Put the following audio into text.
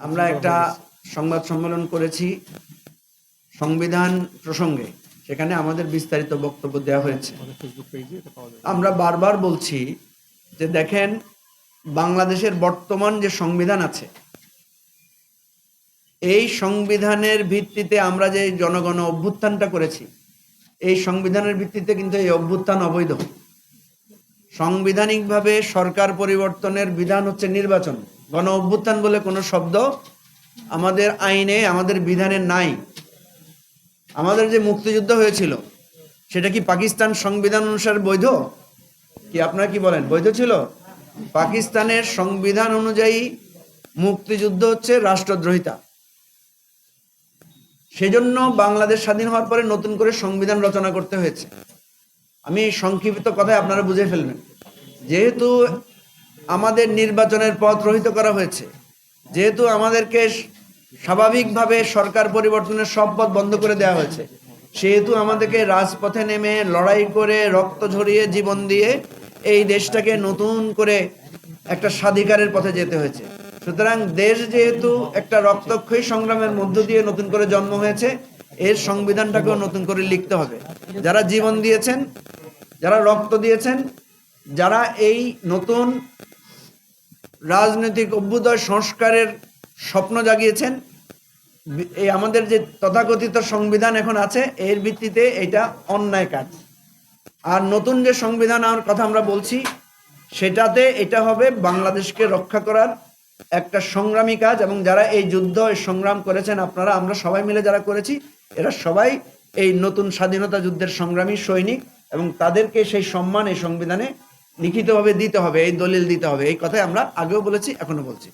আমরা একটা সংবাদ সম্মেলন করেছি সংবিধান প্রসঙ্গে, সেখানে আমাদের বিস্তারিত বক্তব্য দেওয়া হয়েছে। আমরা বারবার বলছি যে দেখেন, বাংলাদেশের বর্তমান যে সংবিধান আছে, এই সংবিধানের ভিত্তিতে আমরা যে জনগণ অভ্যুত্থানটা করেছি, এই সংবিধানের ভিত্তিতে কিন্তু এই অভ্যুত্থান অবৈধ। সাংবিধানিকভাবে সরকার পরিবর্তনের বিধান হচ্ছে নির্বাচন। গণ অভ্যুত্থান বলে কোনো শব্দ আমাদের আইনে, আমাদের বিধানে নাই। আমাদের যে মুক্তিযুদ্ধ হয়েছিল সেটা কি পাকিস্তান সংবিধান অনুসারে বৈধ? কি আপনারা কি বলেন, বৈধ ছিল? পাকিস্তানের সংবিধান অনুযায়ী মুক্তিযুদ্ধ হচ্ছে রাষ্ট্রদ্রোহিতা। সেজন্য বাংলাদেশ স্বাধীন হওয়ার পরে নতুন করে সংবিধান রচনা করতে হয়েছে। আমি সংক্ষিপ্ত কথায় আপনারা বুঝে ফেলবেন। যেহেতু আমাদের নির্বাচনের পথ রহিত করা হয়েছে, যেহেতু আমাদেরকে স্বাভাবিকভাবে সরকার পরিবর্তনের সব পথ বন্ধ করে দেওয়া হয়েছে, সেহেতু আমাদেরকে রাজপথে নেমে লড়াই করে রক্ত ঝরিয়ে জীবন দিয়ে এই দেশটাকে নতুন করে একটা স্বাধিকারের পথে যেতে হয়েছে। সুতরাং দেশ যেহেতু একটা রক্তক্ষয়ী সংগ্রামের মধ্য দিয়ে নতুন করে জন্ম হয়েছে, এর সংবিধানটাকেও নতুন করে লিখতে হবে। যারা জীবন দিয়েছেন, যারা রক্ত দিয়েছেন, যারা এই নতুন রাজনৈতিক অভ্যুদয় সংস্কারের স্বপ্ন জাগিয়েছেন, এই আমাদের যে তথাকথিত সংবিধান এখন আছে, এর ভিত্তিতে এটা অন্যায় কাজ। আর নতুন যে সংবিধান কথা আমরা বলছি, সেটাতে এটা হবে বাংলাদেশকে রক্ষা করার একটা সংগ্রামী কাজ। এবং যারা এই যুদ্ধ সংগ্রাম করেছেন, আপনারা, আমরা সবাই মিলে যারা করেছি, এরা সবাই এই নতুন স্বাধীনতা যুদ্ধের সংগ্রামী সৈনিক, এবং তাদেরকে সেই সম্মান এই সংবিধানে লিখিতভাবে দিতে হবে, এই দলিল দিতে হবে। এই কথাই আমরা আগেও বলেছি, এখনো বলছি।